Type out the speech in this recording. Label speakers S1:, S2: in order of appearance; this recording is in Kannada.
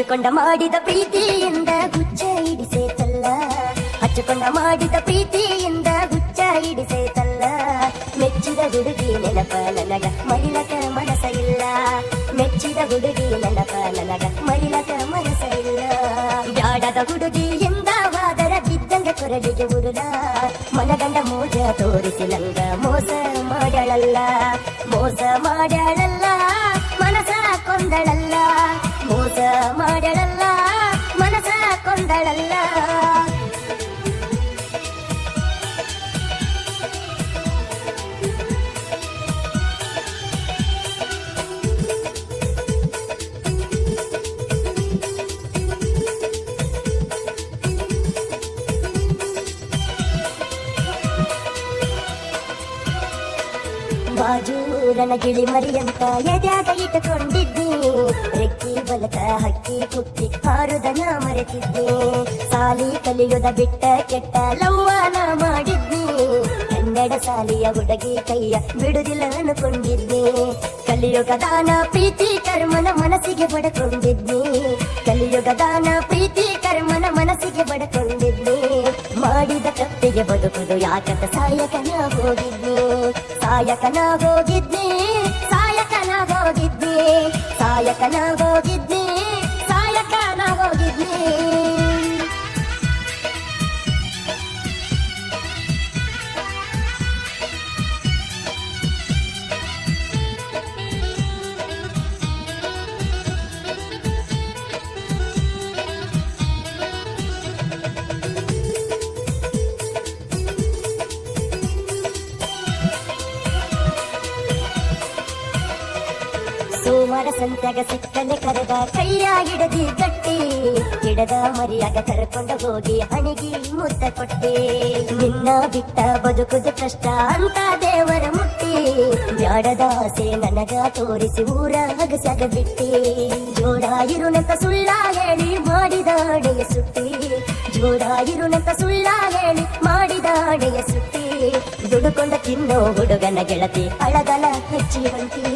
S1: ಹಚ್ಚಿಕೊಂಡ ಮಾಡಿದ ಪ್ರೀತಿಯಿಂದ ಗುಚ್ಚ ಹಿಡಿಸೇತಲ್ಲ, ಹಚ್ಚಿಕೊಂಡ ಮಾಡಿದ ಪ್ರೀತಿಯಿಂದ ಗುಚ್ಚ ಹಿಡಿಸೇತಲ್ಲ. ಮೆಚ್ಚಿದ ಹುಡುಗಿ ನೆನಪ ನನಗ ಮರಿಲಕ ಮನಸ ಇಲ್ಲ, ಮೆಚ್ಚಿದ ಹುಡುಗಿ ನೆನಪ ನನಗ ಮರಿಲಕ ಮನಸ ಇಲ್ಲ. ಬ್ಯಾಡದ ಹುಡುಗಿ ಎಂದವಾದರ ಬಿದ್ದಂಗ ಕೊರಳಿಗೆ ಉರುಳ, ಮನಗಂಡ ಮೋಜ ತೋರಿಸಿ ನಂಗ ಮೋಸ ಮಾಡಳಲ್ಲ, ಮೋಸ ಮಾಡಳಲ್ಲ ಮನಸ ಕೊಂದಳಲ್ಲ, ಮೋಸ ಮಾಡಳಲ್ಲ ಮನಸ ಕೊಂದಳಲ್ಲ. ಬಾಜೂರನ ಗಿಳಿ ಮರಿಯಂತ ಎದ್ಯಾಗ ಇಟ್ಟುಕೊಂಡಿದ್ದಿ, ರೆಕ್ಕಿ ಬಲಕ ಹಕ್ಕಿ ಕುಕ್ಕಿ ಹಾರುದನ ಮರೆತಿದ್ದಿ. ಸಾಲಿ ಕಲಿಯುದ ಬಿಟ್ಟ ಕೆಟ್ಟ ಲವ್ವಾನ ಮಾಡಿದ್ನಿ, ಕನ್ನಡ ಸಾಲಿಯ ಹುಡುಗಿ ಕೈಯ ಬಿಡುದಿಲ್ಲ ಅನ್ಕೊಂಡಿದ್ನಿ. ಕಲಿಯುಗದಾನ ಪ್ರೀತಿ ಕರ್ಮನ ಮನಸ್ಸಿಗೆ ಬಡಕೊಂಡಿದ್ನಿ, ಕಲಿಯುಗದಾನ ಪ್ರೀತಿ ಕರ್ಮನ ಮನಸ್ಸಿಗೆ ಬಡಕೊಂಡಿದ್ನಿ. ಮಾಡಿದ ತಪ್ಪಿಗೆ ಬದುಕುದು ಯಾಕಂತ ಸಾಯಕನ ಹೋಗಿದ್ನಿ, ಸಾಯಕನ ಹೋಗಿದ್ನಿ, ಸಾಯಕನ ಹೋಗಿದ್ನಿ, ಸಾಯಕನ ಹೋಗಿದ್ನಿ, ಸಾಯಕನ ಹೋಗಿದ್ನಿ. ಸೋಮವಾರ ಸಂತ್ಯಾಗ ಸಿಕ್ಕನೆ ಕರೆದ ಕೈಯ ಹಿಡದಿ ಗಟ್ಟಿ, ಹಿಡದ ಮರಿಯಾಗ ಕರ್ಕೊಂಡ ಹೋಗಿ ಹಣಿಗಿ ಮುದ್ದ ಕೊಟ್ಟಿ. ನಿನ್ನ ಬಿಟ್ಟ ಬದುಕುದು ಕಷ್ಟ ಅಂತ ದೇವರ ಮುಟ್ಟಿ, ಬ್ಯಾಡದ ಆಸೆ ನನಗ ತೋರಿಸಿ ಊರ ಹಗಸಾಗ ಬಿಟ್ಟಿ. ಜೋಡ ಇರುನಂತ ಸುಳ್ಳ ಹೇಳಿ ಮಾಡಿದ ಅಡೆಯ ಸುಟ್ಟಿ, ಜೋಡ ಇರುನಂತ ಸುಳ್ಳ ಹೇಳಿ ಮಾಡಿದ ಅಡೆಯ ಸುಟ್ಟಿ. ದುಡುಕೊಂಡ ತಿನ್ನೋ ಹುಡುಗನ ಗೆಳತಿ ಅಳಗಲ ಹಚ್ಚಿ ಹೊಂಟಿ.